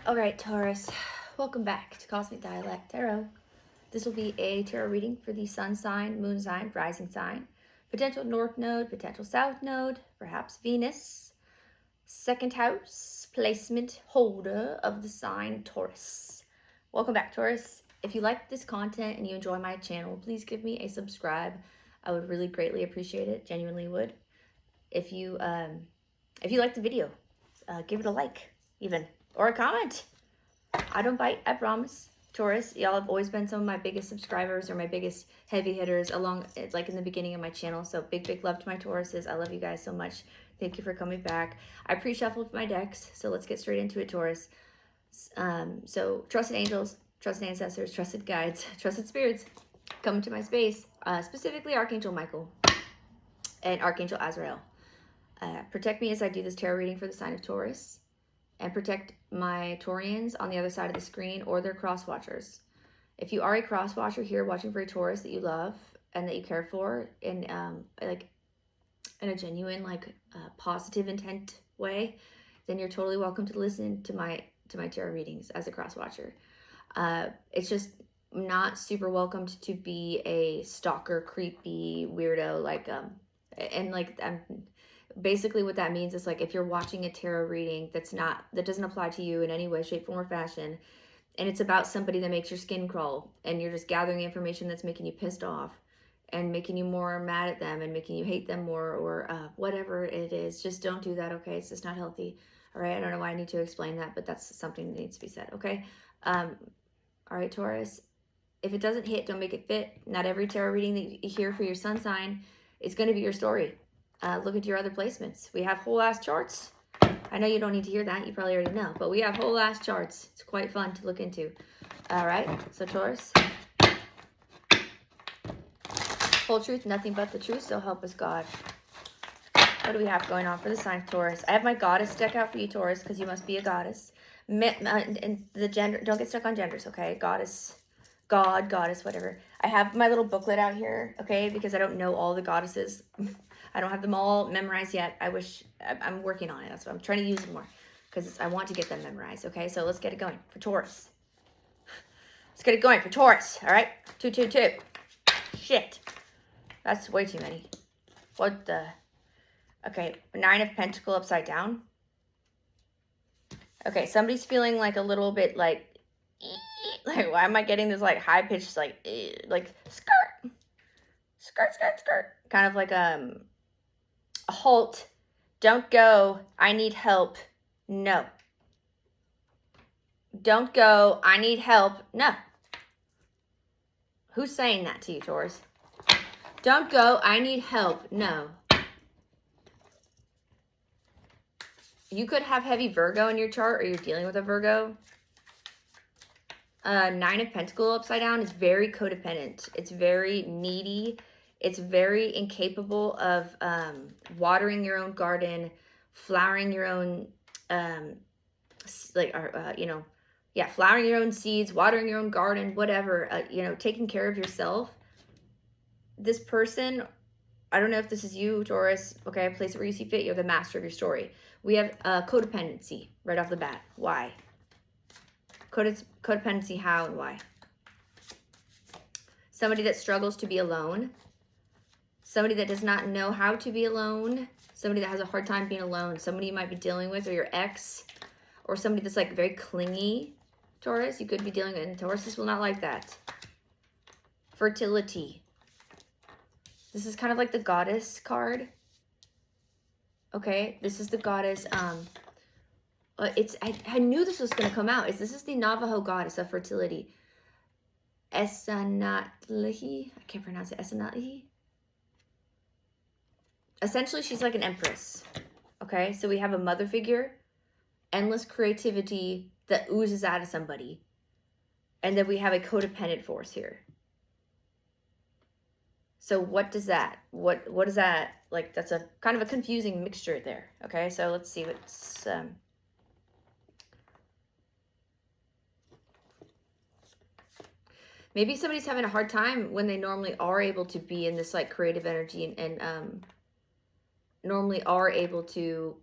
All right, Taurus, welcome back to Cosmic Dialect Tarot. This will be a tarot reading for the sun sign, moon sign, rising sign, potential north node, potential south node, perhaps Venus, second house, placement holder of the sign Taurus. Welcome back, Taurus. If you like this content and you enjoy my channel, please give me a subscribe. I would really greatly appreciate it, genuinely would. If you like the video, give it a like, even. Or a comment. I don't bite, I promise. Taurus, y'all have always been some of my biggest subscribers or my biggest heavy hitters along, like in the beginning of my channel. So big love to my Tauruses. I love you guys so much. Thank you for coming back. I pre-shuffled my decks, so let's get straight into it, Taurus. So trusted angels, trusted ancestors, trusted guides, trusted spirits, come to my space, specifically Archangel Michael and Archangel Azrael. Protect me as I do this tarot reading for the sign of Taurus. And protect my Taurians on the other side of the screen or their cross watchers. If you are a cross watcher here watching for a Taurus that you love and that you care for in like in a genuine, positive intent way, then you're totally welcome to listen to my tarot readings as a cross watcher. It's just not super welcomed to be a stalker, creepy weirdo, basically what that means is, like, if you're watching a tarot reading that doesn't apply to you in any way, shape, form, or fashion, and it's about somebody that makes your skin crawl, and you're just gathering information that's making you pissed off and making you more mad at them and making you hate them more, or whatever it is, just don't do that, okay? It's just not healthy. All right, I don't know why I need to explain that, but that's something that needs to be said, okay? All right, Taurus, if it doesn't hit, don't make it fit. Not every tarot reading that you hear for your sun sign is going to be your story. Look at your other placements. We have whole ass charts. I know you don't need to hear that. You probably already know. But we have whole ass charts. It's quite fun to look into. All right. So Taurus. Whole truth, nothing but the truth. So help us God. What do we have going on for the sign of Taurus? I have my goddess deck out for you, Taurus, because you must be a goddess. And the gender, don't get stuck on genders, okay? Goddess, God, goddess, whatever. I have my little booklet out here, okay? Because I don't know all the goddesses. I don't have them all memorized yet. I'm working on it. That's what I'm trying to use them more, because I want to get them memorized. Okay, so let's get it going for Taurus. Let's get it going for Taurus. All right, 222. Shit, that's way too many. What the? Okay, 9 of Pentacles upside down. Okay, somebody's feeling like a little bit like why am I getting this like high pitched like skirt, kind of like a halt, don't go, I need help, no. Don't go, I need help, no. Who's saying that to you, Taurus? Don't go, I need help, no. You could have heavy Virgo in your chart, or you're dealing with a Virgo. 9 of Pentacles upside down is very codependent. It's very needy. It's very incapable of watering your own garden, flowering your own, flowering your own seeds, watering your own garden, whatever, taking care of yourself. This person, I don't know if this is you, Taurus, okay, place it where you see fit, you're the master of your story. We have codependency right off the bat. Why? Codependency, how and why? Somebody that struggles to be alone. Somebody that does not know how to be alone. Somebody that has a hard time being alone. Somebody you might be dealing with, or your ex. Or somebody that's like very clingy, Taurus. You could be dealing with, and Tauruses will not like that. Fertility. This is kind of like the goddess card. Okay, this is the goddess. I knew this was going to come out. This is the Navajo goddess of fertility. 𝐿𝐴𝐻. I can't pronounce it. 𝐿𝐴𝐻. Essentially, she's like an empress. Okay, so we have a mother figure, endless creativity that oozes out of somebody. And then we have a codependent force here. So what does that, what is that? Like, that's a kind of a confusing mixture there. Okay, so let's see what's... maybe somebody's having a hard time when they normally are able to be in this like creative energy and normally are able to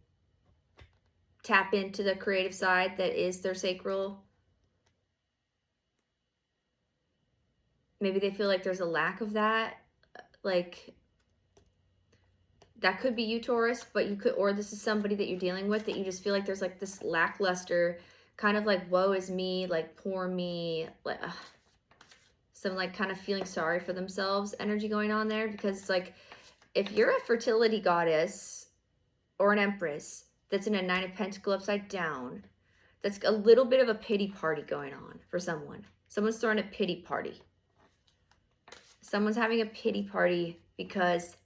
tap into the creative side that is their sacral. Maybe they feel like there's a lack of that. Like, that could be you, Taurus, but you could, or this is somebody that you're dealing with that you just feel like there's like this lackluster, kind of like woe is me, like poor me, like some like kind of feeling sorry for themselves energy going on there. Because it's like, if you're a fertility goddess or an empress that's in a 9 of Pentacles upside down, that's a little bit of a pity party going on for someone. Someone's throwing a pity party. Someone's having a pity party because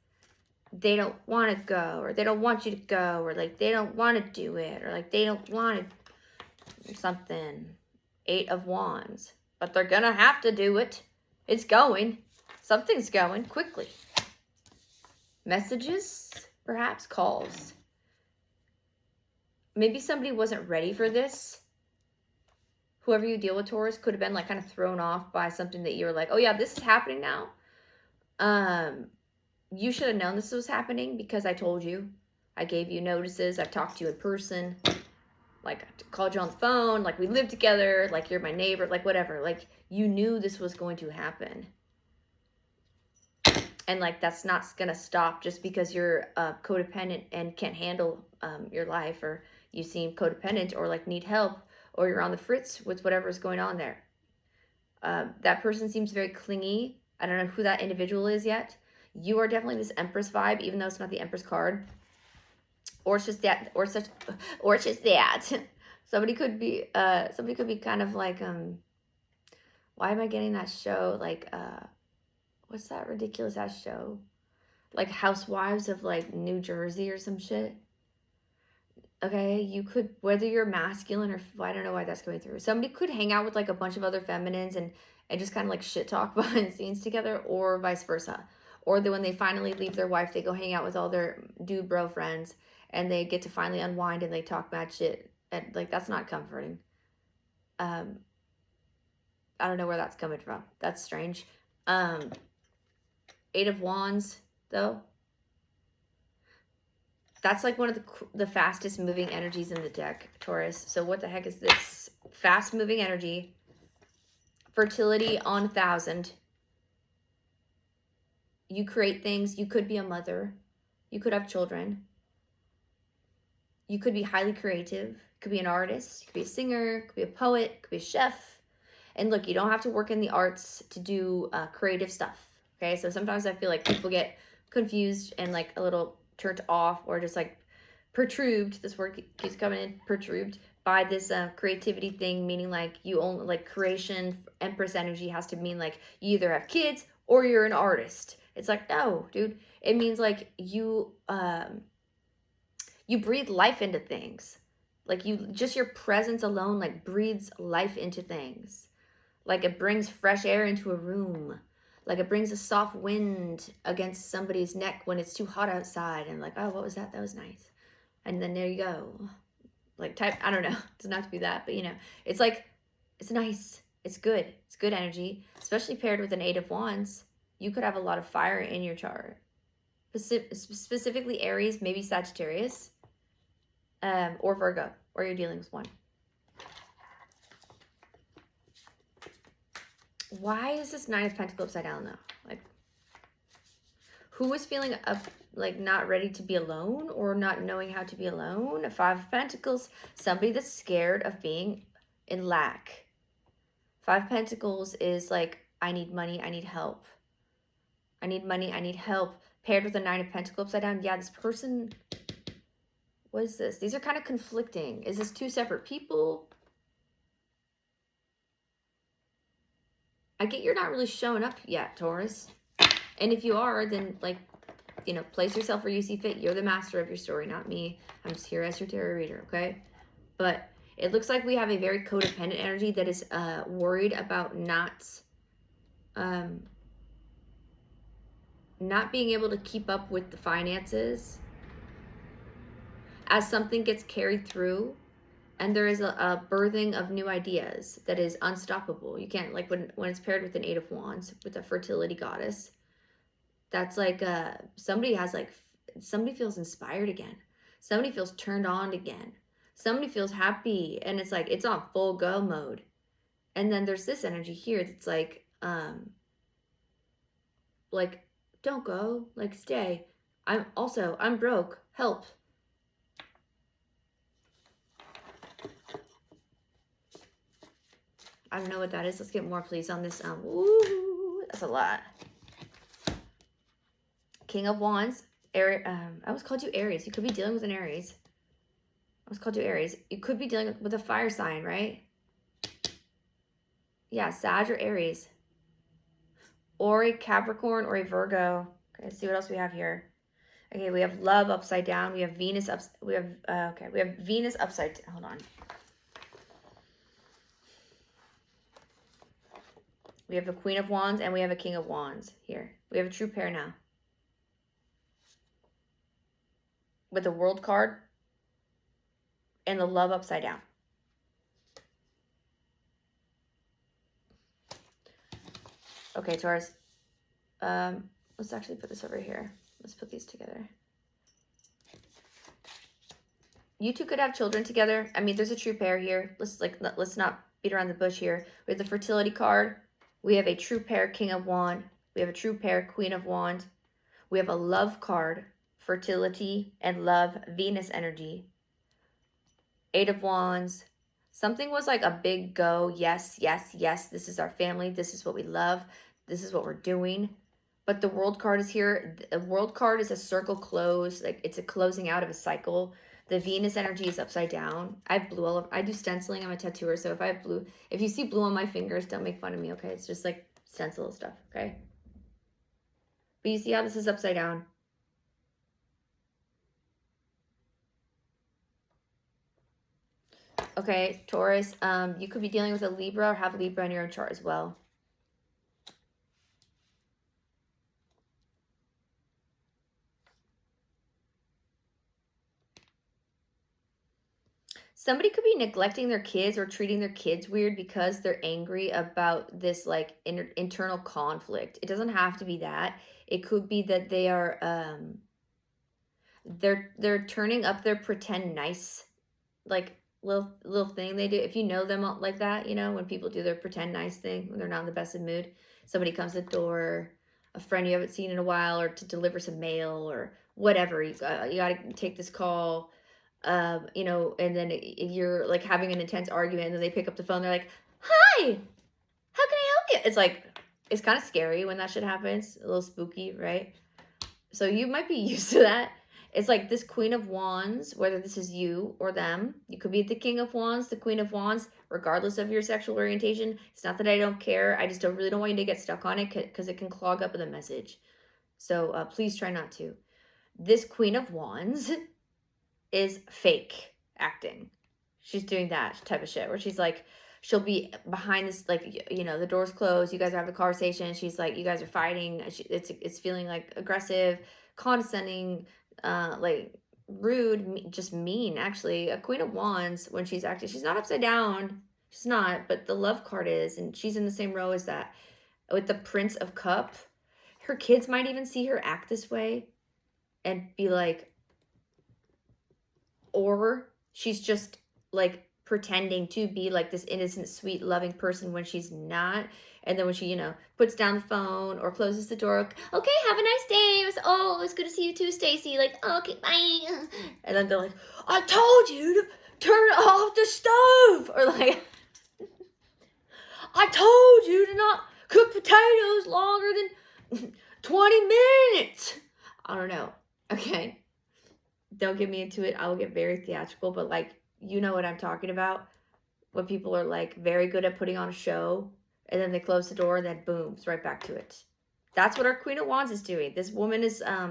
they don't want to go, or they don't want you to go, or like they don't want to do it, or like they don't want to something. 8 of Wands. But they're gonna have to do it. It's going. Something's going quickly. Messages, perhaps calls. Maybe somebody wasn't ready for this. Whoever you deal with, Taurus, could have been like kind of thrown off by something that you were like, oh yeah, this is happening now. You should have known this was happening because I told you. I gave you notices. I've talked to you in person. Like, I called you on the phone. Like, we live together. Like, you're my neighbor. Like, whatever. Like, you knew this was going to happen. And, like, that's not going to stop just because you're codependent and can't handle your life, or you seem codependent, or, like, need help, or you're on the fritz with whatever's going on there. That person seems very clingy. I don't know who that individual is yet. You are definitely this Empress vibe, even though it's not the Empress card. Or it's just that, or it's just that. Somebody could be kind of like, why am I getting that show? Like, what's that ridiculous ass show? Like Housewives of like New Jersey or some shit. Okay, you could, whether you're masculine or, I don't know why that's going through. Somebody could hang out with like a bunch of other feminines and just kind of like shit talk behind the scenes together, or vice versa. Or when they finally leave their wife, they go hang out with all their dude bro friends and they get to finally unwind and they talk bad shit. And like, that's not comforting. I don't know where that's coming from. That's strange. 8 of Wands, though. That's like one of the fastest moving energies in the deck, Taurus. So what the heck is this? Fast moving energy. Fertility on 1000. You create things. You could be a mother. You could have children. You could be highly creative. You could be an artist. You could be a singer. You could be a poet. You could be a chef. And look, you don't have to work in the arts to do creative stuff. Okay, so sometimes I feel like people get confused and like a little turned off, or just like perturbed. This word keeps coming in, perturbed, by this creativity thing, meaning like you only, like creation, Empress energy has to mean like you either have kids or you're an artist. It's like, no, dude. It means like you breathe life into things. Like just your presence alone like breathes life into things. Like it brings fresh air into a room. Like it brings a soft wind against somebody's neck when it's too hot outside. And like, oh, what was that? That was nice. And then there you go. Like I don't know. It doesn't have to be that, but you know, it's like, it's nice. It's good. It's good energy, especially paired with an 8 of Wands. You could have a lot of fire in your chart. Specifically Aries, maybe Sagittarius, or Virgo, or you're dealing with one. Why is this 9 of Pentacles upside down though? Like, who is feeling like not ready to be alone, or not knowing how to be alone? 5 of Pentacles, somebody that's scared of being in lack. 5 of Pentacles is like, I need money, I need help. I need money, I need help. Paired with a 9 of Pentacles upside down. Yeah, this person, what is this? These are kind of conflicting. Is this 2 separate people? I get you're not really showing up yet, Taurus. And if you are, then like, you know, place yourself where you see fit. You're the master of your story, not me. I'm just here as your tarot reader, okay? But it looks like we have a very codependent energy that is worried about not being able to keep up with the finances as something gets carried through. And there is a birthing of new ideas that is unstoppable. You can't, like, when it's paired with an 8 of Wands, with a fertility goddess, that's like, somebody feels inspired again. Somebody feels turned on again. Somebody feels happy and it's like, it's on full go mode. And then there's this energy here that's like, don't go, like stay. I'm broke, help. I don't know what that is. Let's get more, please, on this. Ooh, that's a lot. King of Wands. I always called you Aries. You could be dealing with an Aries. I always called you Aries. You could be dealing with a fire sign, right? Yeah, Sag or Aries. Or a Capricorn or a Virgo. Okay, let's see what else we have here. Okay, we have love upside down. We have Venus we have Venus upside down. Hold on. We have the Queen of Wands and we have a King of Wands here. We have a true pair now. With the World card and the love upside down. Okay, Taurus. Let's actually put this over here. Let's put these together. You two could have children together. I mean, there's a true pair here. Let's not beat around the bush here. We have the fertility card. We have a true pair, King of Wands. We have a true pair, Queen of Wands. We have a love card, fertility and love, Venus energy. 8 of Wands. Something was like a big go. Yes, yes, yes. This is our family. This is what we love. This is what we're doing. But the World card is here. The World card is a circle close. Like it's a closing out of a cycle. The Venus energy is upside down. I have blue all over. I do stenciling. I'm a tattooer. So if I have blue, if you see blue on my fingers, don't make fun of me, okay? It's just like stencil stuff, okay? But you see how this is upside down? Okay, Taurus, you could be dealing with a Libra or have Libra in your own chart as well. Somebody could be neglecting their kids or treating their kids weird because they're angry about this like internal conflict. It doesn't have to be that. It could be that they are they're turning up their pretend nice like little thing they do. If you know them like that, you know, when people do their pretend nice thing when they're not in the best of mood, somebody comes to the door, a friend you haven't seen in a while, or to deliver some mail or whatever. You got to take this call. You know, and then you're like having an intense argument and then they pick up the phone. They're like, hi, how can I help you? It's like, it's kind of scary when that shit happens. A little spooky, right? So you might be used to that. It's like this Queen of Wands, whether this is you or them. You could be the King of Wands, the Queen of Wands, regardless of your sexual orientation. It's not that I don't care. I just really don't want you to get stuck on it because it can clog up the message. So please try not to. This Queen of Wands is fake acting. She's doing that type of shit where she's like, she'll be behind this, like, you know, the door's closed, you guys have the conversation, she's like, you guys are fighting, it's feeling like aggressive, condescending, like rude, just mean. Actually, a Queen of Wands, when she's acting, she's not upside down, she's not, but the love card is, and she's in the same row as that with the Prince of Cups. Her kids might even see her act this way and be like, or she's just like pretending to be like this innocent, sweet, loving person when she's not. And then when she, you know, puts down the phone or closes the door, okay, have a nice day. It's good to see you too, Stacy. Like, okay, bye. And then they're like, I told you to turn off the stove. Or like, I told you to not cook potatoes longer than 20 minutes. I don't know. Okay. Don't get me into it. I will get very theatrical, but like, you know what I'm talking about. When people are like very good at putting on a show and then they close the door and then boom, it's right back to it. That's what our Queen of Wands is doing. This woman is, I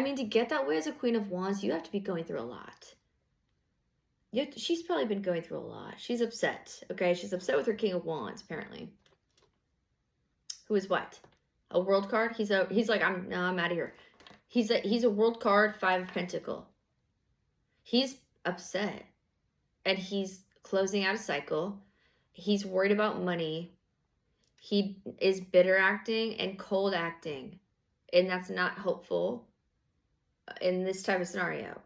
mean, to get that way as a Queen of Wands, you have to be going through a lot. She's probably been going through a lot. She's upset. Okay. She's upset with her King of Wands, apparently. Who is what? A world card? He's like, I'm out of here. He's a world card, 5 of Pentacles. He's upset. And he's closing out a cycle. He's worried about money. He is bitter acting and cold acting. And that's not helpful in this type of scenario.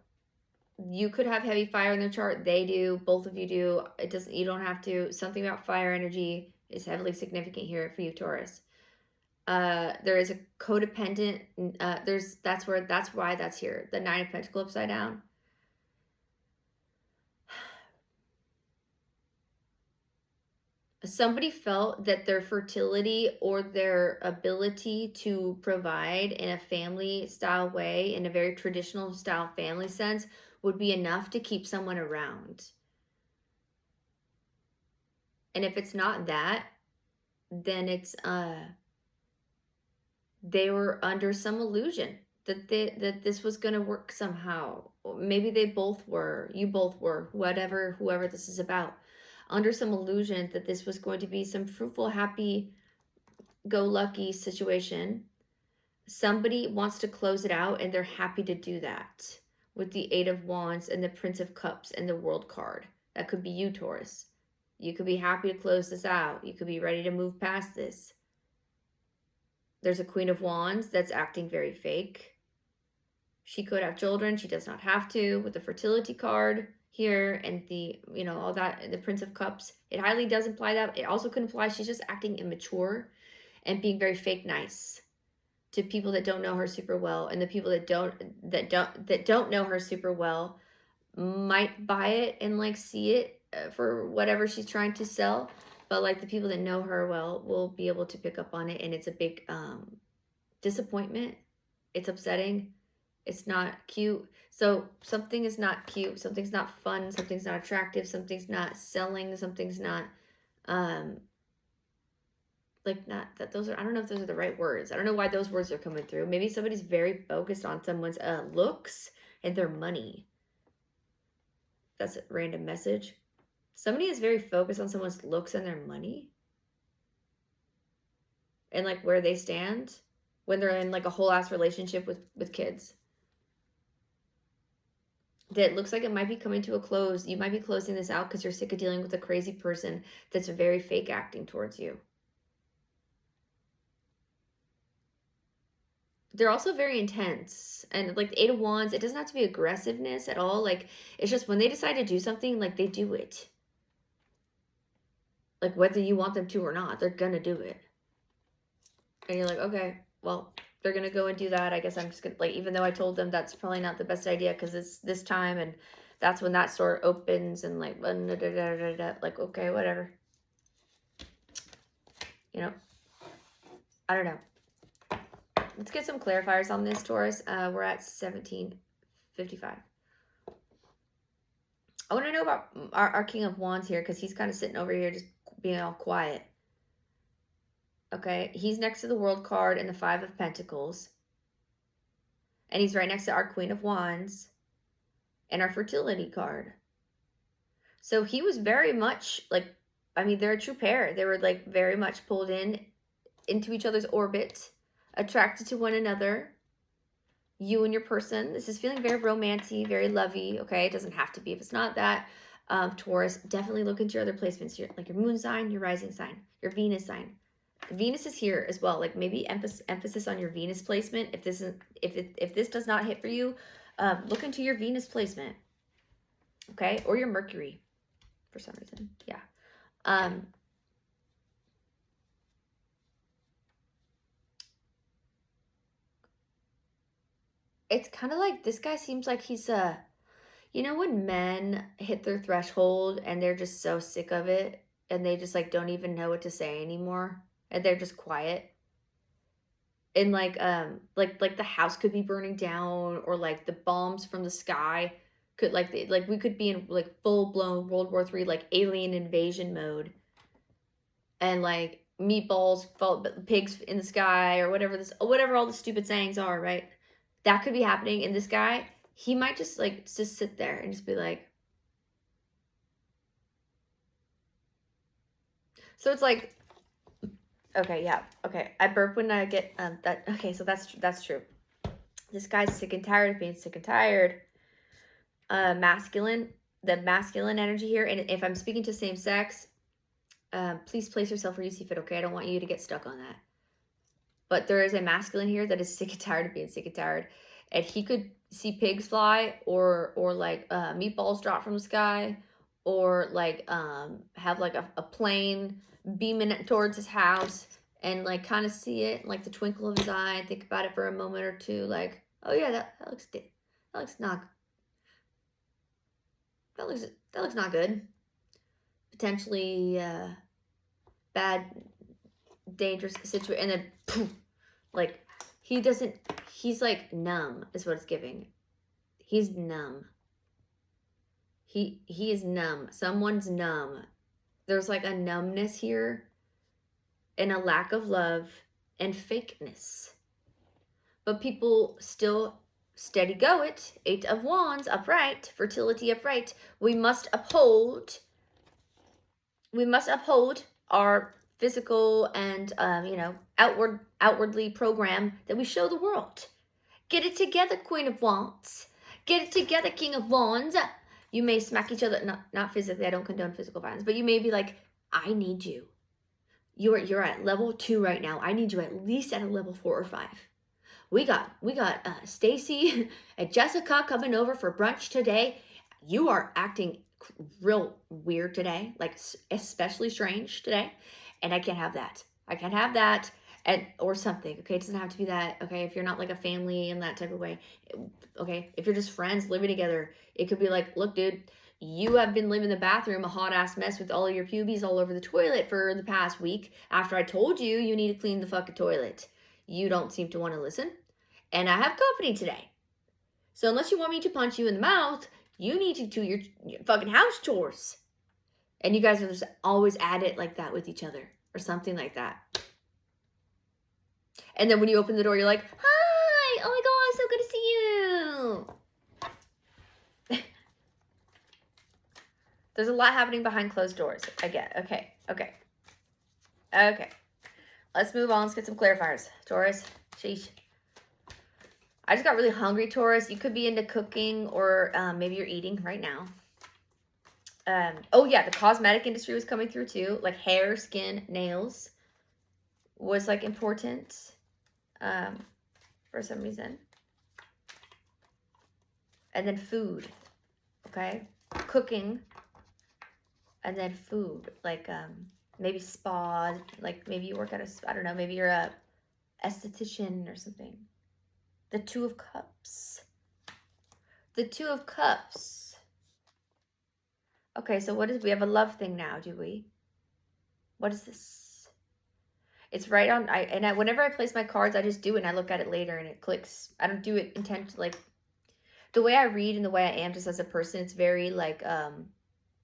You could have heavy fire in their chart. They do. Both of you do. It doesn't. You don't have to. Something about fire energy is heavily significant here for you, Taurus. There is a codependent. That's why that's here. The Nine of Pentacles upside down. Somebody felt that their fertility or their ability to provide in a family style way, in a very traditional style family sense, would be enough to keep someone around. And if it's not that, then it's they were under some illusion that this was going to work somehow. Maybe they both were, you both were, whoever this is about, under some illusion that this was going to be some fruitful, happy, go lucky situation. Somebody wants to close it out, and they're happy to do that with the Eight of Wands and the Prince of Cups and the World card. That could be you, Taurus. You could be happy to close this out. You could be ready to move past this. There's a Queen of Wands that's acting very fake. She could have children. She does not have to, with the fertility card here and the, all that, the Prince of Cups. It highly does imply that. It also could imply she's just acting immature and being very fake nice to people that don't know her super well, and the people that don't know her super well might buy it and like see it for whatever she's trying to sell. But like the people that know her well will be able to pick up on it, and it's a big disappointment. It's upsetting. It's not cute. So something is not cute. Something's not fun. Something's not attractive. Something's not selling. Something's not not that those are, I don't know if those are the right words. I don't know why those words are coming through. Maybe somebody's very focused on someone's looks and their money. That's a random message. Somebody is very focused on someone's looks and their money. And like where they stand when they're in like a whole ass relationship with kids. That looks like it might be coming to a close. You might be closing this out because you're sick of dealing with a crazy person that's very fake acting towards you. They're also very intense. And like the Eight of Wands, it doesn't have to be aggressiveness at all. Like it's just when they decide to do something, like they do it. Like whether you want them to or not, they're gonna do it. And you're like, okay, well, they're gonna go and do that. I guess I'm just gonna, like, even though I told them that's probably not the best idea because it's this time and that's when that store opens and like, like, okay, whatever. I don't know. Let's get some clarifiers on this, Taurus. We're at 17:55. I want to know about our King of Wands here because he's kind of sitting over here just being all quiet. Okay, he's next to the World card and the Five of Pentacles. And he's right next to our Queen of Wands and our Fertility card. So he was very much like, I mean, they're a true pair. They were like very much pulled into each other's orbit, attracted to one another. You and your person. This is feeling very romantic, very lovey. Okay, it doesn't have to be if it's not that. Taurus, definitely look into your other placements here, like your moon sign, your rising sign, your Venus sign. Venus is here as well. Like maybe emphasis on your Venus placement. If this does not hit for you, look into your Venus placement. Okay, or your Mercury, for some reason. Yeah. It's kind of like this guy seems like he's when men hit their threshold and they're just so sick of it and they just like don't even know what to say anymore and they're just quiet. And like the house could be burning down, or like the bombs from the sky could we could be in like full-blown World War III like alien invasion mode, and like meatballs fall, pigs in the sky, or whatever all the stupid sayings are, right? That could be happening. And this guy, he might just sit there and just be like, so it's like, okay, yeah, okay, I burp when I get that. Okay, so that's true. This guy's sick and tired of being sick and tired. Masculine, the masculine energy here. And if I'm speaking to same sex, please place yourself where you see fit. Okay, I don't want you to get stuck on that. But there is a masculine here that is sick and tired of being sick and tired. And he could see pigs fly, or like meatballs drop from the sky, or like have like a plane beaming it towards his house, and like kind of see it like the twinkle of his eye and think about it for a moment or two, like, oh yeah, that looks not that looks not good, potentially bad, dangerous situation, and then poof, like he's like numb is what it's giving. He's numb. He is numb. Someone's numb. There's like a numbness here, and a lack of love and fakeness. But people still steady go it. 8 of Wands upright, fertility upright. We must uphold our physical and outwardly program that we show the world. Get it together, Queen of Wands. Get it together, King of Wands. You may smack each other, not physically, I don't condone physical violence, but you may be like, I need you. You're at level 2 right now. I need you at least at a level 4 or 5. We got Stacy and Jessica coming over for brunch today. You are acting real weird today, like especially strange today, and I can't have that. I can't have that, or something. Okay, it doesn't have to be that. Okay, if you're not like a family in that type of way. Okay, if you're just friends living together, it could be like, look, dude, you have been living in the bathroom a hot ass mess with all of your pubes all over the toilet for the past week. After I told you need to clean the fucking toilet, you don't seem to want to listen, and I have company today. So unless you want me to punch you in the mouth, you need to do your fucking house chores. And you guys are just always at it like that with each other or something like that. And then when you open the door, you're like, hi, oh my God, so good to see you. There's a lot happening behind closed doors. I get it. Okay. Let's move on. Let's get some clarifiers. Taurus, sheesh. I just got really hungry, Taurus. You could be into cooking, or maybe you're eating right now. Oh yeah, the cosmetic industry was coming through too. Like hair, skin, nails was like important for some reason. And then food, okay? Cooking, and then food. Like maybe spa, like maybe you work at a, I don't know, maybe you're a esthetician or something. The 2 of Cups. The 2 of Cups. Okay, so what is, we have a love thing now, do we? What is this? It's right on, whenever I place my cards, I just do it and I look at it later and it clicks. I don't do it intentionally. Like, the way I read and the way I am just as a person, it's very like,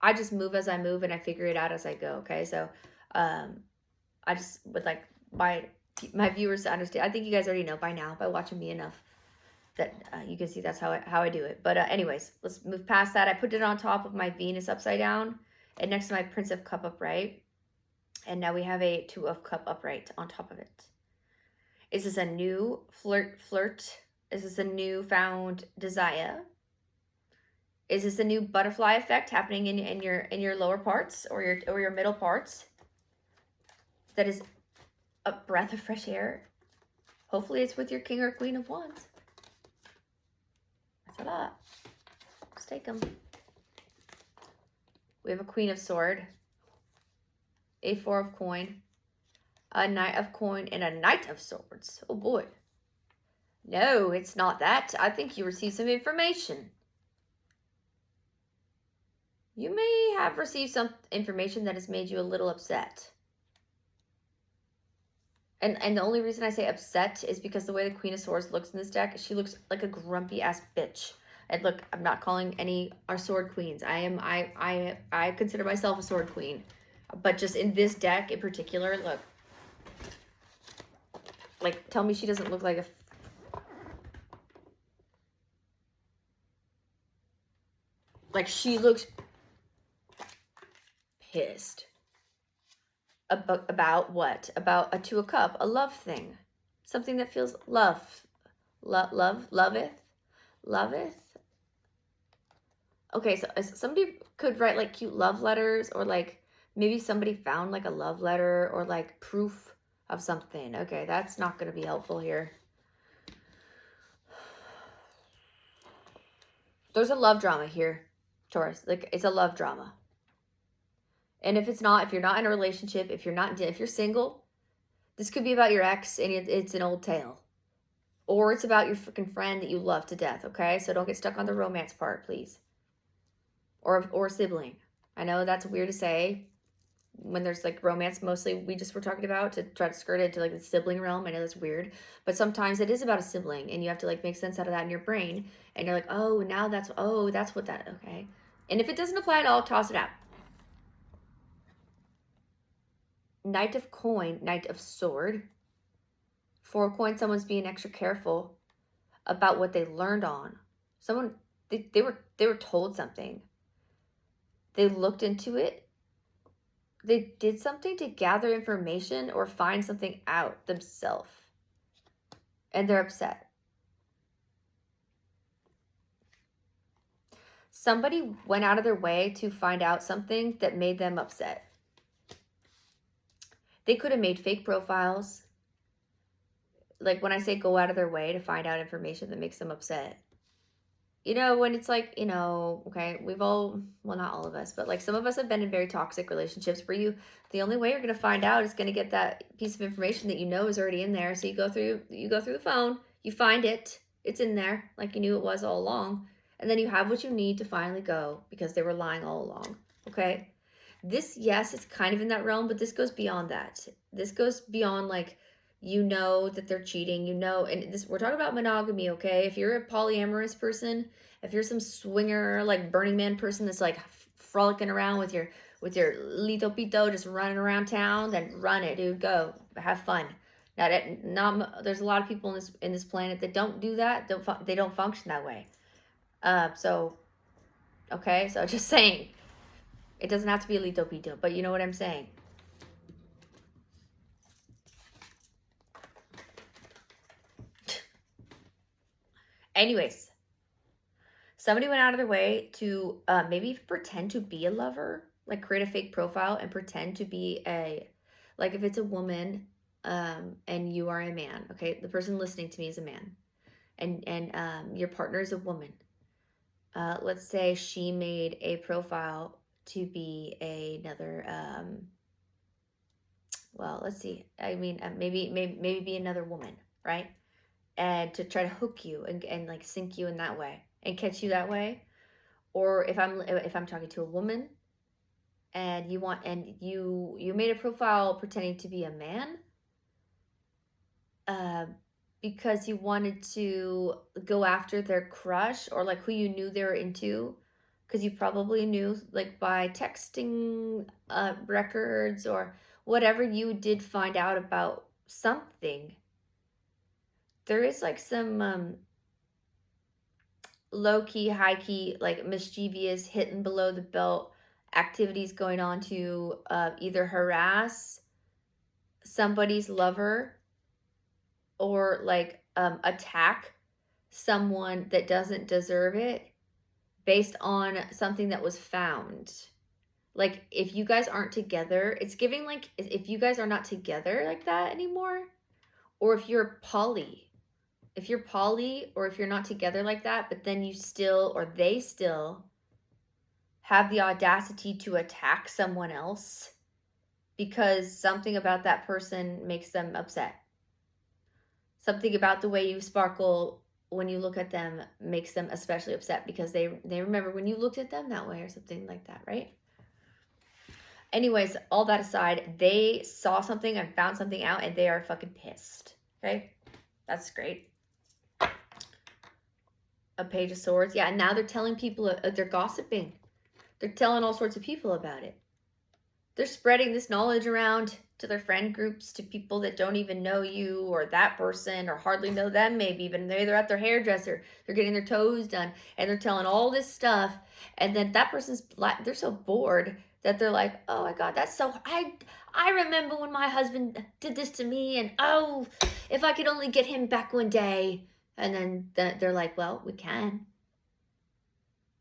I just move as I move and I figure it out as I go, okay? So, I just would like my viewers to understand. I think you guys already know by now, by watching me enough, that you can see that's how I do it. But anyways, let's move past that. I put it on top of my Venus upside down and next to my Prince of Cup upright. And now we have a 2 of Cup upright on top of it. Is this a new flirt? Is this a new found desire? Is this a new butterfly effect happening in your lower parts or your middle parts? That is a breath of fresh air. Hopefully it's with your King or Queen of Wands. That's a lot. Let's take them. We have a Queen of Sword, a 4 of Coin, a Knight of Coin, and a Knight of Swords. Oh boy. No, it's not that. I think you received some information. You may have received some information that has made you a little upset. And the only reason I say upset is because the way the Queen of Swords looks in this deck, she looks like a grumpy ass bitch. And look, I'm not calling any our sword queens. I consider myself a sword queen. But just in this deck in particular, look. Like, tell me she doesn't look like a... Like, she looks pissed. About what? About a 2 of Cup, a love thing. Something that feels loveth. Okay, so somebody could write like cute love letters, or like maybe somebody found like a love letter or like proof of something. Okay, that's not going to be helpful here. There's a love drama here, Taurus. Like, it's a love drama. And if it's not, if you're not in a relationship, if you're single, this could be about your ex and it's an old tale. Or it's about your freaking friend that you love to death, okay? So don't get stuck on the romance part, please. Or sibling. I know that's weird to say when there's like romance, mostly we just were talking about, to try to skirt into like the sibling realm. I know that's weird, but sometimes it is about a sibling and you have to like make sense out of that in your brain. And you're like, oh, now that's what that, okay. And if it doesn't apply at all, toss it out. Knight of coin, Knight of sword. 4 coin, someone's being extra careful about what they learned on. Someone, they were told something. They looked into it. They did something to gather information or find something out themselves. And they're upset. Somebody went out of their way to find out something that made them upset. They could have made fake profiles. Like when I say go out of their way to find out information that makes them upset. You know, when it's like, you know, okay, we've all, well, not all of us, but like some of us have been in very toxic relationships where the only way you're going to find out is going to get that piece of information that you know is already in there. So you go through the phone, you find it, it's in there like you knew it was all along. And then you have what you need to finally go because they were lying all along. Okay. This, yes, it's kind of in that realm, but this goes beyond that. This goes beyond like, you know that they're cheating, you know, and this, we're talking about monogamy, okay? If you're a polyamorous person, if you're some swinger, like Burning Man person that's like frolicking around with your lito pito, just running around town, then run it, dude, go, have fun. There's a lot of people in this planet that don't do that, they don't function that way. So, okay, so just saying, it doesn't have to be a lito pito, but you know what I'm saying. Anyways, somebody went out of their way to maybe pretend to be a lover, like create a fake profile and pretend to be like if it's a woman and you are a man, okay? The person listening to me is a man and your partner is a woman. Let's say she made a profile to be another, well, let's see. I mean, maybe be another woman, right? And to try to hook you and like sink you in that way and catch you that way. Or if I'm talking to a woman and you made a profile pretending to be a man because you wanted to go after their crush or like who you knew they were into, because you probably knew like by texting records or whatever, you did find out about something. There is like some low-key, high-key, like mischievous, hidden below the belt activities going on to either harass somebody's lover or like attack someone that doesn't deserve it based on something that was found. Like if you guys aren't together, it's giving like if you guys are not together like that anymore, or if you're poly. If you're poly or if you're not together like that, but then you still or they still have the audacity to attack someone else because something about that person makes them upset. Something about the way you sparkle when you look at them makes them especially upset because they remember when you looked at them that way or something like that, right? Anyways, all that aside, they saw something and found something out and they are fucking pissed, okay? That's great. A Page of Swords. Yeah, and now they're telling people, they're gossiping. They're telling all sorts of people about it. They're spreading this knowledge around to their friend groups, to people that don't even know you or that person or hardly know them maybe, even they're at their hairdresser. They're getting their toes done and they're telling all this stuff. And then that person's, they're so bored that they're like, oh my God, that's so, I remember when my husband did this to me and oh, if I could only get him back one day. And then they're like, well, we can.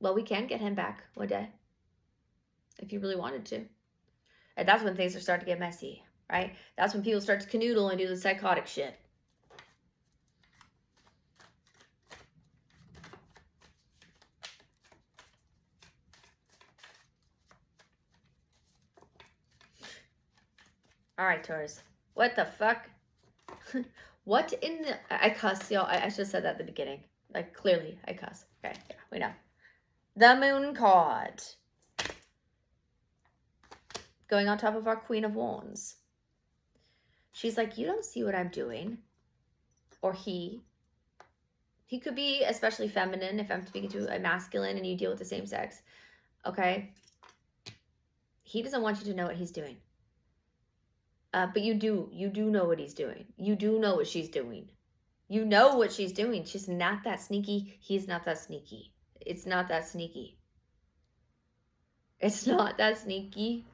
Well, we can get him back one day. If you really wanted to. And that's when things are starting to get messy, right? That's when people start to canoodle and do the psychotic shit. All right, Taurus. What the fuck? What in the... I cuss, y'all. I should have said that at the beginning. Like, clearly, I cuss. Okay, yeah, we know. The Moon card. Going on top of our Queen of Wands. She's like, you don't see what I'm doing. Or he. He could be especially feminine if I'm speaking to a masculine and you deal with the same sex. Okay? He doesn't want you to know what he's doing. But you do. You do know what he's doing. You do know what she's doing. You know what she's doing. She's not that sneaky. He's not that sneaky. It's not that sneaky. It's not that sneaky.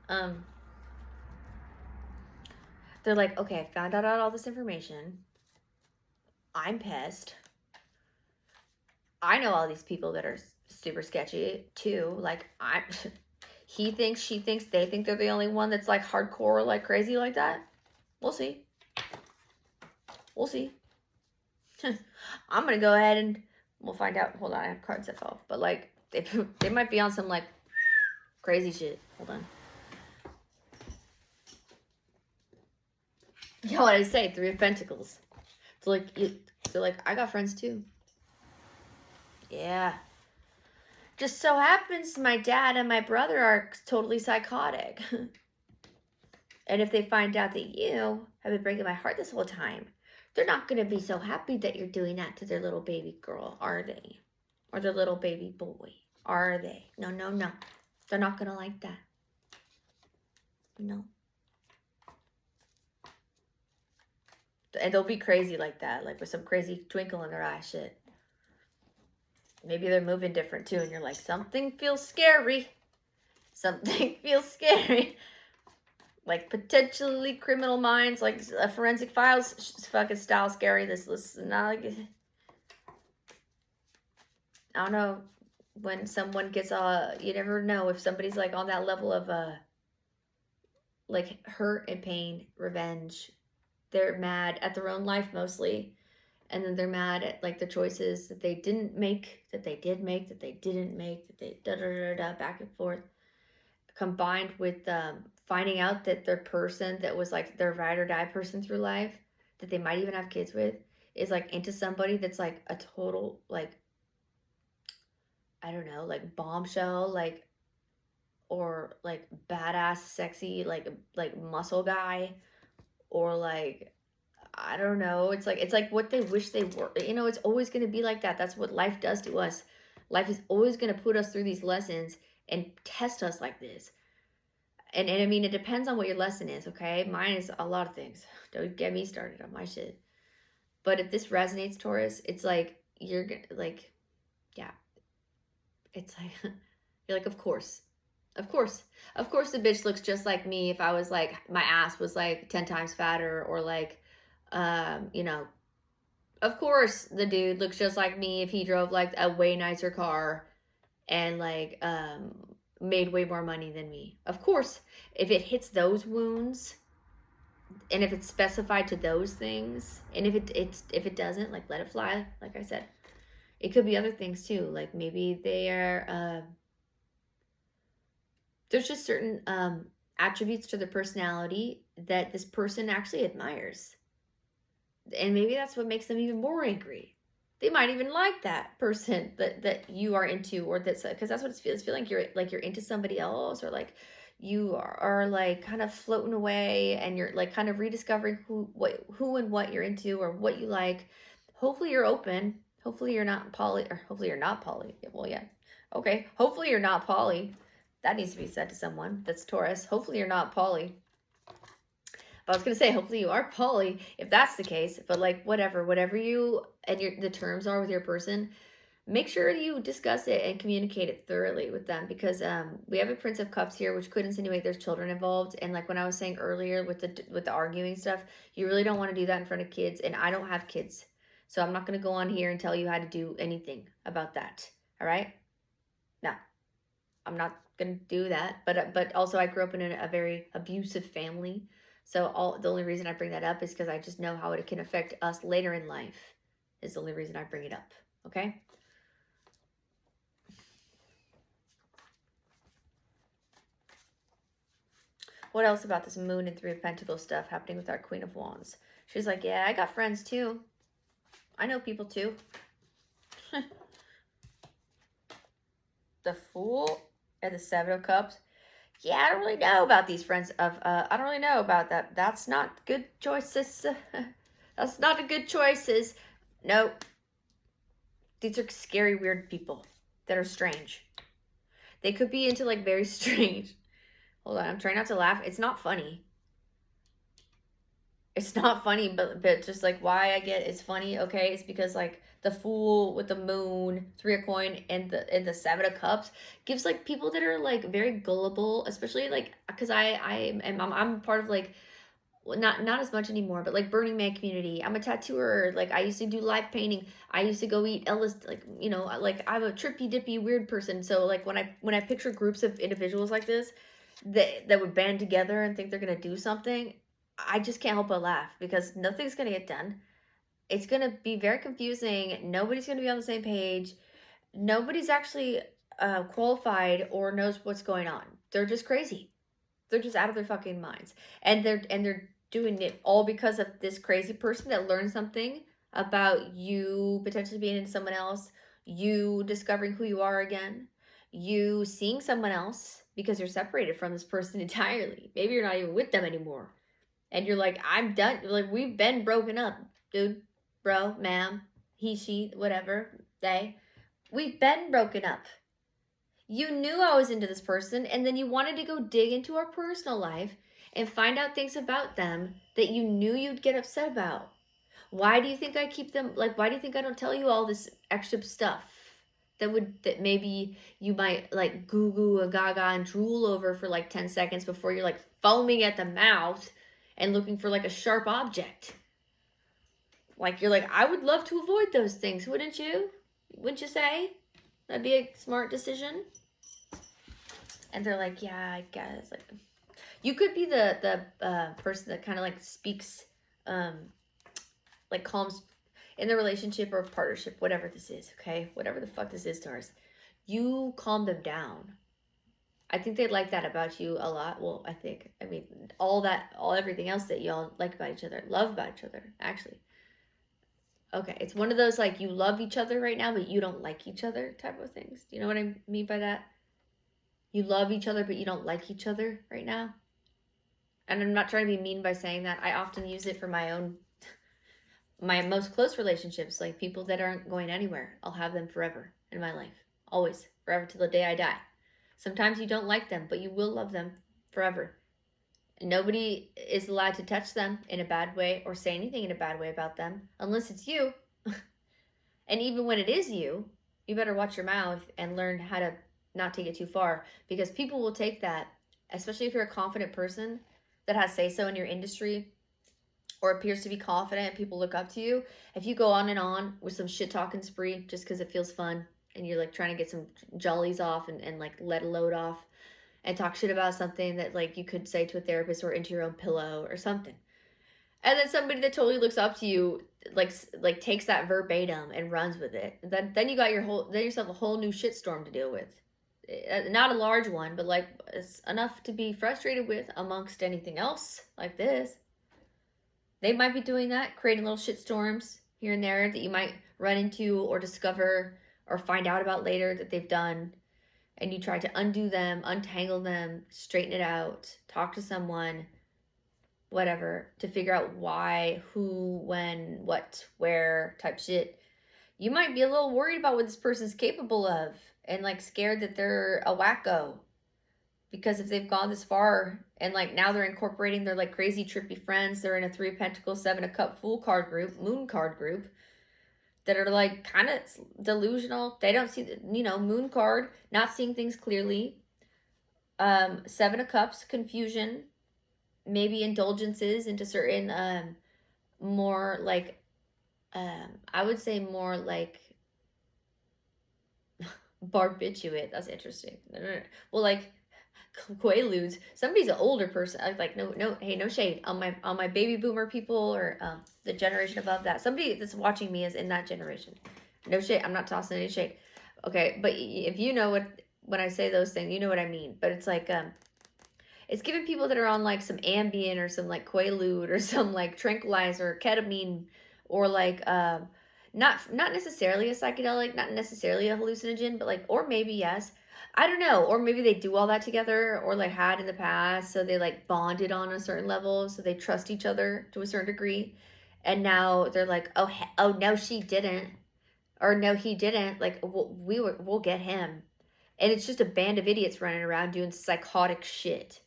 They're like, okay, I found out all this information. I'm pissed. I know all these people that are super sketchy too. Like, he thinks, she thinks, they think they're the only one that's like hardcore, like crazy like that. We'll see. We'll see. I'm going to go ahead and we'll find out. Hold on, I have cards that fell. But like, they might be on some like crazy shit. Hold on. You know what I say? 3 of Pentacles. So like, they're like, I got friends too. Yeah. Just so happens my dad and my brother are totally psychotic. And if they find out that you have been breaking my heart this whole time, they're not going to be so happy that you're doing that to their little baby girl, are they? Or their little baby boy, are they? No, no, no. They're not going to like that. No. And they'll be crazy like that, like with some crazy twinkle in their eye shit. Maybe they're moving different too, and you're like, something feels scary. Something feels scary. Like potentially criminal minds, like forensic files, fucking style scary. This is not like... I don't know, when someone gets, you never know if somebody's like on that level of, like hurt and pain, revenge. They're mad at their own life mostly. And then they're mad at like the choices that they didn't make, that they did make, that they didn't make, that they back and forth. Combined with finding out that their person that was like their ride or die person through life, that they might even have kids with, is like into somebody that's like a total like, I don't know, like bombshell, like, or like badass, sexy, like muscle guy, or like, I don't know. It's like what they wish they were. You know, it's always going to be like that. That's what life does to us. Life is always going to put us through these lessons and test us like this. And I mean, it depends on what your lesson is, okay? Mine is a lot of things. Don't get me started on my shit. But if this resonates, Taurus, it's like, you're going to, like, yeah. It's like, you're like, of course. Of course. Of course the bitch looks just like me if I was like, my ass was like 10 times fatter, or like, you know, of course the dude looks just like me if he drove like a way nicer car and like made way more money than me. Of course, if it hits those wounds and if it's specified to those things, and if it doesn't, like, let it fly. Like I said, it could be other things too. Like maybe they are there's just certain attributes to their personality that this person actually admires. And maybe that's what makes them even more angry. They might even like that person that you are into, or that's because that's what it feels. Feel like you're into somebody else, or like you are like kind of floating away, and you're like kind of rediscovering who and what you're into, or what you like. Hopefully you're open. Hopefully you're not poly, or hopefully you're not poly. Well, yeah, okay. Hopefully you're not poly. That needs to be said to someone that's Taurus. Hopefully you're not poly. I was going to say, hopefully you are poly, if that's the case. But like, whatever you and the terms are with your person, make sure you discuss it and communicate it thoroughly with them. Because we have a Prince of Cups here, which could insinuate there's children involved. And like when I was saying earlier with the arguing stuff, you really don't want to do that in front of kids. And I don't have kids, so I'm not going to go on here and tell you how to do anything about that. All right? No, I'm not going to do that. But also, I grew up in a very abusive family. So the only reason I bring that up is because I just know how it can affect us later in life. Is the only reason I bring it up. Okay? What else about this Moon and Three of Pentacles stuff happening with our Queen of Wands? She's like, yeah, I got friends too. I know people too. The Fool and the Seven of Cups. Yeah, I don't really know about these friends of, I don't really know about that. That's not good choices. That's not a good choices. Nope. These are scary, weird people that are strange. They could be into like very strange. Hold on, I'm trying not to laugh. It's not funny. It's not funny, but just like why I get it's funny, okay? It's because like the Fool with the Moon, Three of Coin, and the Seven of Cups gives like people that are like very gullible, especially like because I'm part of like not as much anymore, but like Burning Man community. I'm a tattooer. Like I used to do live painting. I used to go eat LSD. Like, you know, like I'm a trippy dippy weird person. So like when I picture groups of individuals like this that would band together and think they're gonna do something, I just can't help but laugh because nothing's gonna get done. It's gonna be very confusing. Nobody's gonna be on the same page. Nobody's actually qualified or knows what's going on. They're just crazy. They're just out of their fucking minds, and they're doing it all because of this crazy person that learned something about you potentially being into someone else, you discovering who you are again, you seeing someone else because you're separated from this person entirely. Maybe you're not even with them anymore. And you're like, I'm done. Like, we've been broken up, dude, bro, ma'am, he, she, whatever, they. We've been broken up. You knew I was into this person, and then you wanted to go dig into our personal life and find out things about them that you knew you'd get upset about. Why do you think I keep them, like, why do you think I don't tell you all this extra stuff that maybe you might, like, goo and gaga and drool over for, like, 10 seconds before you're, like, foaming at the mouth and looking for, like, a sharp object? Like, you're like, I would love to avoid those things, wouldn't you? Wouldn't you say? That'd be a smart decision. And they're like, yeah, I guess. Like, you could be the person that kind of like speaks, like calms in the relationship or partnership, whatever this is, okay? Whatever the fuck this is, Taurus. You calm them down. I think they like that about you a lot. Well, I mean, everything else that y'all like about each other, love about each other, actually. Okay, it's one of those like you love each other right now, but you don't like each other type of things. Do you know what I mean by that? You love each other, but you don't like each other right now. And I'm not trying to be mean by saying that. I often use it for my most close relationships, like people that aren't going anywhere. I'll have them forever in my life. Always, forever till the day I die. Sometimes you don't like them, but you will love them forever. Nobody is allowed to touch them in a bad way or say anything in a bad way about them unless it's you. And even when it is you, you better watch your mouth and learn how to not take it too far, because people will take that, especially if you're a confident person that has say-so in your industry or appears to be confident and people look up to you. If you go on and on with some shit-talking spree just because it feels fun and you're like trying to get some jollies off and like let a load off, and talk shit about something that like you could say to a therapist or into your own pillow or something, and then somebody that totally looks up to you like takes that verbatim and runs with it, then you got yourself a whole new shitstorm to deal with. Not a large one, but like it's enough to be frustrated with amongst anything else like this. They might be doing that, creating little shitstorms here and there that you might run into or discover or find out about later that they've done. And you try to undo them, untangle them, straighten it out, talk to someone, whatever, to figure out why, who, when, what, where type shit. You might be a little worried about what this person's capable of and like scared that they're a wacko. Because if they've gone this far and like now they're incorporating their like crazy trippy friends, they're in a Three of Pentacles, Seven of Cups, Fool card group, Moon card group, that are like kind of delusional. They don't see, Moon card, not seeing things clearly. Seven of Cups, confusion, maybe indulgences into certain more like, I would say more like barbiturate. That's interesting. Well, like quaaludes. Somebody's an older person. I like no shade on my baby boomer people or the generation above that. Somebody that's watching me is in that generation. No shade. I'm not tossing any shade. Okay, but if you know when I say those things, you know what I mean. But it's like It's giving people that are on like some Ambien or some like Quaalude or some like tranquilizer, ketamine, or like not necessarily a psychedelic, not necessarily a hallucinogen, but like, or maybe yes, I don't know, or maybe they do all that together, or like had in the past, so they like bonded on a certain level, so they trust each other to a certain degree, and now they're like, oh no, she didn't, or no, he didn't. Like we'll get him, and it's just a band of idiots running around doing psychotic shit,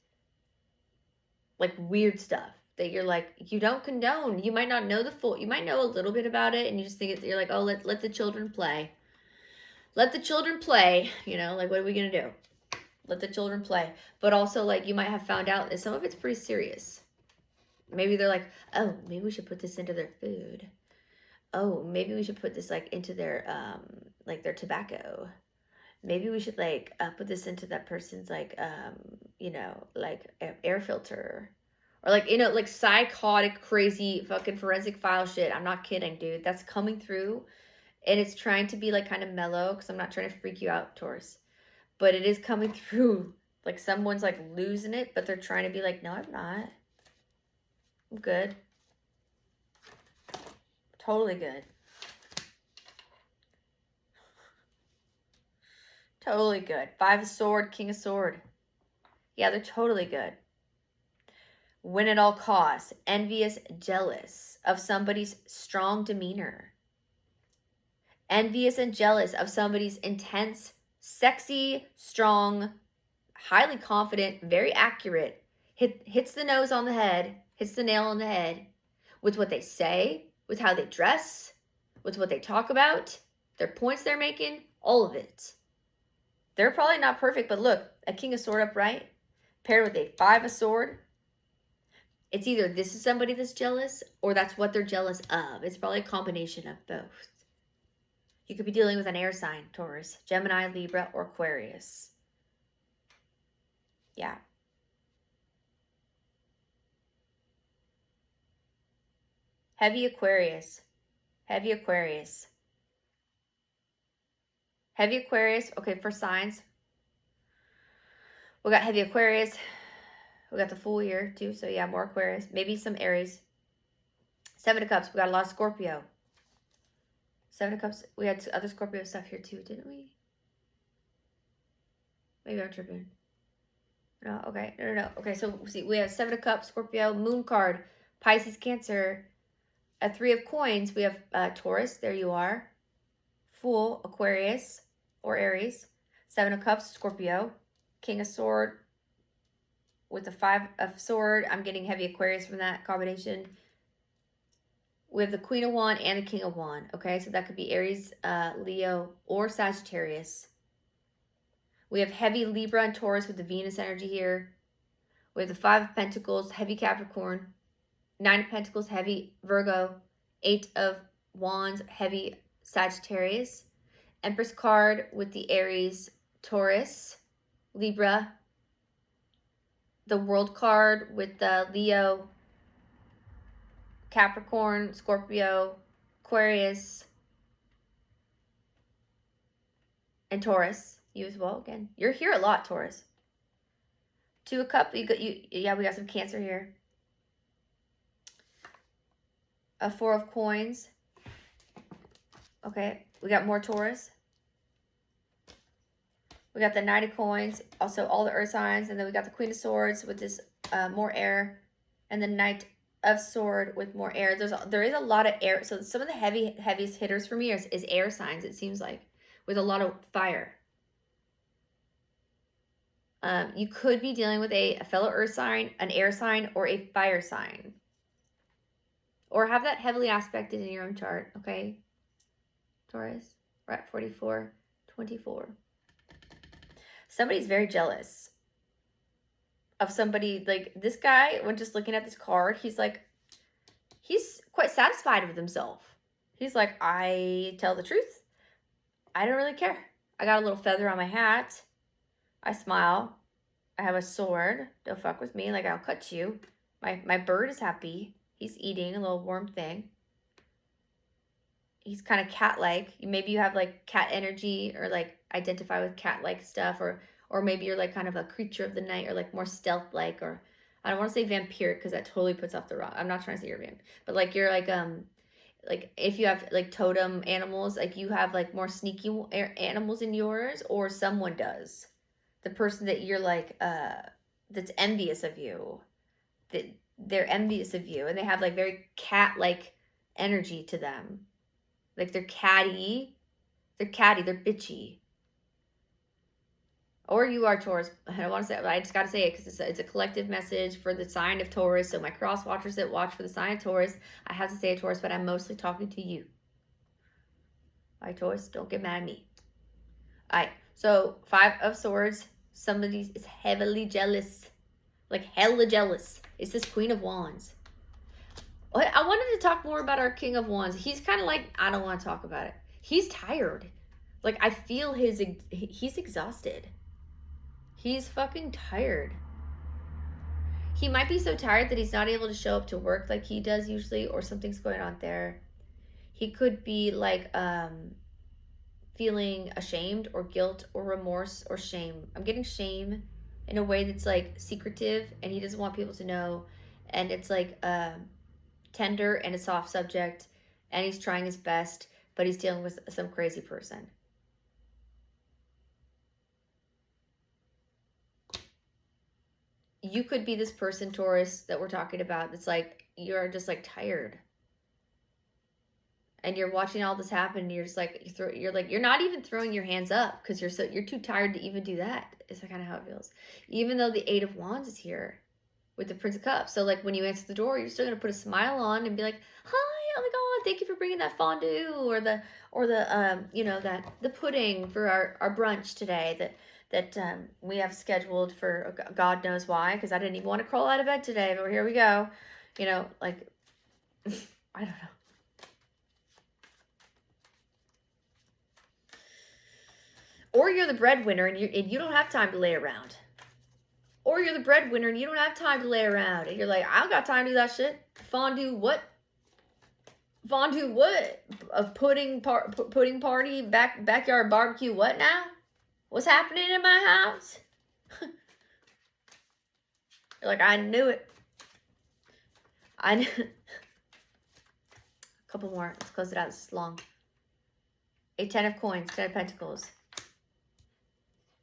like weird stuff that you're like, you don't condone. You might not know you might know a little bit about it, and you just think you're like, oh, let the children play. Let the children play, you know, like, what are we going to do? Let the children play. But also, like, you might have found out that some of it's pretty serious. Maybe they're like, oh, maybe we should put this into their food. Oh, maybe we should put this, like, into their, like, their tobacco. Maybe we should, like, put this into that person's, like, you know, like, air filter. Or, like, you know, like, psychotic, crazy, fucking forensic file shit. I'm not kidding, dude. That's coming through. And it's trying to be, like, kind of mellow, because I'm not trying to freak you out, Taurus. But it is coming through. Like, someone's, like, losing it, but they're trying to be like, no, I'm not. I'm good. Totally good. Totally good. 5 of Sword, King of Sword. Yeah, they're totally good. Win at all costs. Envious, jealous of somebody's strong demeanor. Envious and jealous of somebody's intense, sexy, strong, highly confident, very accurate, hits the nose on the head, hits the nail on the head with what they say, with how they dress, with what they talk about, their points they're making, all of it. They're probably not perfect, but look, a King of Sword upright paired with a 5 of Sword. It's either this is somebody that's jealous or that's what they're jealous of. It's probably a combination of both. You could be dealing with an air sign, Taurus, Gemini, Libra, or Aquarius. Yeah. Heavy Aquarius. Heavy Aquarius. Heavy Aquarius. Okay, for signs. We got Heavy Aquarius. We got the Fool here, too. So, yeah, more Aquarius. Maybe some Aries. 7 of Cups. We got a lot of Scorpio. 7 of Cups. We had other Scorpio stuff here too, didn't we? Maybe I'm tripping. No, okay. No. Okay, so see, we have 7 of Cups, Scorpio, Moon card, Pisces, Cancer. A 3 of Coins. We have Taurus. There you are. Fool, Aquarius, or Aries. 7 of Cups, Scorpio. King of Sword with the 5 of Sword. I'm getting Heavy Aquarius from that combination. We have the Queen of Wands and the King of Wands. Okay, so that could be Aries, Leo, or Sagittarius. We have heavy Libra and Taurus with the Venus energy here. We have the 5 of Pentacles, heavy Capricorn. 9 of Pentacles, heavy Virgo. 8 of Wands, heavy Sagittarius. Empress card with the Aries, Taurus, Libra. The World card with the Leo, Capricorn, Scorpio, Aquarius, and Taurus. You as well. Again, you're here a lot, Taurus. 2 of Cups. Yeah, we got some Cancer here. A 4 of Coins. Okay, we got more Taurus. We got the Knight of Coins. Also, all the Earth signs, and then we got the Queen of Swords with this more air, and the Knight of Sword with more air. There is a lot of air. So some of the heaviest hitters for me is air signs, it seems like, with a lot of fire. You could be dealing with a fellow earth sign, an air sign, or a fire sign. Or have that heavily aspected in your own chart, okay? Taurus, we're at 44-24. Somebody's very jealous of somebody. Like, this guy, when just looking at this card, he's quite satisfied with himself. He's like, I tell the truth. I don't really care. I got a little feather on my hat. I smile. I have a sword. Don't fuck with me. Like, I'll cut you. My bird is happy. He's eating a little warm thing. He's kind of cat-like. Maybe you have, like, cat energy, or, like, identify with cat-like stuff, or Or maybe you're like kind of a creature of the night, or like more stealth-like, or I don't want to say vampiric because that totally puts off the wrong. I'm not trying to say you're a vamp, but like you're like if you have like totem animals, like you have like more sneaky animals in yours, or someone does. The person that you're like that's envious of you, that they're envious of you, and they have like very cat-like energy to them. Like they're catty, they're bitchy. Or you are Taurus. I don't want to say it, but I just got to say it because it's a collective message for the sign of Taurus. So my cross watchers that watch for the sign of Taurus, I have to say Taurus, but I'm mostly talking to you. All right, Taurus, don't get mad at me. All right, so 5 of Swords. Somebody is heavily jealous, like hella jealous. It's this Queen of Wands. I wanted to talk more about our King of Wands. He's kind of like, I don't want to talk about it. He's tired. Like I feel he's exhausted. He's fucking tired. He might be so tired that he's not able to show up to work like he does usually, or something's going on there. He could be like feeling ashamed or guilt or remorse or shame. I'm getting shame in a way that's like secretive and he doesn't want people to know. And it's like tender and a soft subject, and he's trying his best, but he's dealing with some crazy person. You could be this person, Taurus, that we're talking about. That's like, you're just like tired. And you're watching all this happen. And you're just like, you're not even throwing your hands up because you're too tired to even do that. Is kind of how it feels. Even though the 8 of Wands is here with the Prince of Cups. So like when you answer the door, you're still going to put a smile on and be like, hi, oh my God, thank you for bringing that fondue or the you know, the pudding for our brunch today that we have scheduled for God knows why, because I didn't even want to crawl out of bed today, but here we go. You know, like, I don't know. Or you're the breadwinner and you don't have time to lay around. Or you're the breadwinner and you don't have time to lay around. And you're like, I don't got time to do that shit. Fondue what? Fondue what? A pudding party, backyard barbecue what now? What's happening in my house? You're like, I knew it. I knew. A couple more. Let's close it out. This is long. A 10 of Coins, 10 of Pentacles.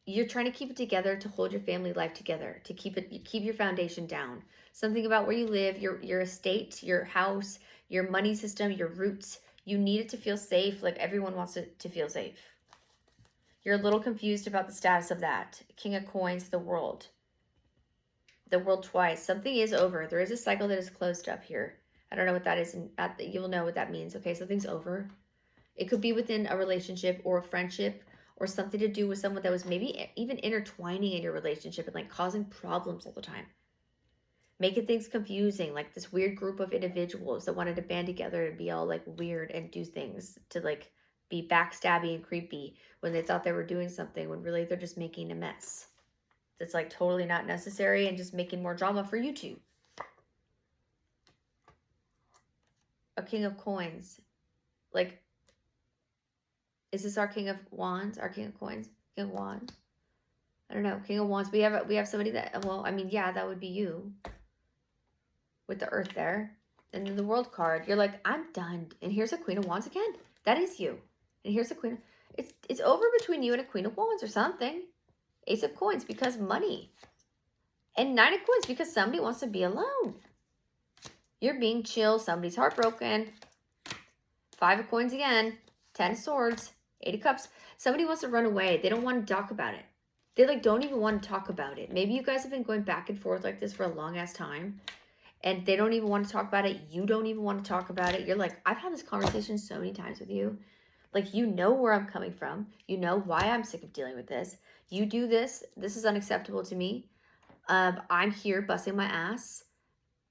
You're trying to keep it together to hold your family life together, to keep your foundation down. Something about where you live, your estate, your house, your money system, your roots. You need it to feel safe, like everyone wants it to feel safe. You're a little confused about the status of that. King of Coins, the world. The world twice. Something is over. There is a cycle that is closed up here. I don't know what that is. You'll know what that means. Okay, something's over. It could be within a relationship or a friendship, or something to do with someone that was maybe even intertwining in your relationship and like causing problems all the time. Making things confusing, like this weird group of individuals that wanted to band together and be all like weird and do things to like be backstabby and creepy when they thought they were doing something, when really they're just making a mess. That's like totally not necessary and just making more drama for you two. A King of Coins. Like, is this our King of Wands? Our King of Coins? King of Wands? I don't know. King of Wands. We have somebody that, well, I mean, yeah, that would be you. With the Earth there. And then the World card. You're like, I'm done. And here's a Queen of Wands again. That is you. And here's a Queen. It's over between you and a Queen of Wands or something. Ace of Coins because money. And 9 of Coins because somebody wants to be alone. You're being chill. Somebody's heartbroken. 5 of Coins again. 10 of Swords. 8 of Cups. Somebody wants to run away. They don't want to talk about it. They like don't even want to talk about it. Maybe you guys have been going back and forth like this for a long ass time. And they don't even want to talk about it. You don't even want to talk about it. You're like, I've had this conversation so many times with you. Like, you know where I'm coming from. You know why I'm sick of dealing with this. You do this. This is unacceptable to me. I'm here busting my ass.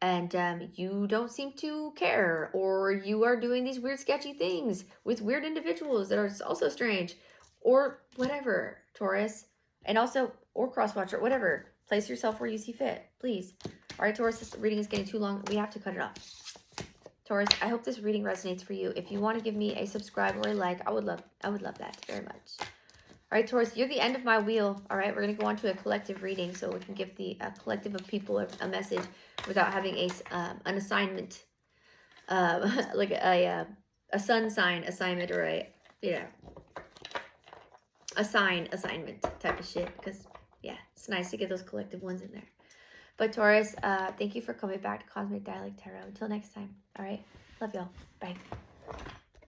And you don't seem to care. Or you are doing these weird, sketchy things with weird individuals that are also strange. Or whatever, Taurus. And also, or crosswatcher, whatever. Place yourself where you see fit, please. All right, Taurus, this reading is getting too long. We have to cut it off. Taurus, I hope this reading resonates for you. If you want to give me a subscribe or a like, I would love that very much. All right, Taurus, you're the end of my wheel. All right, we're going to go on to a collective reading so we can give the collective of people a message without having an assignment, like a sun sign assignment or a, you know, assignment type of shit. Because, yeah, it's nice to get those collective ones in there. But Taurus, thank you for coming back to Cosmic Dialect Tarot. Until next time. All right, love y'all. Bye.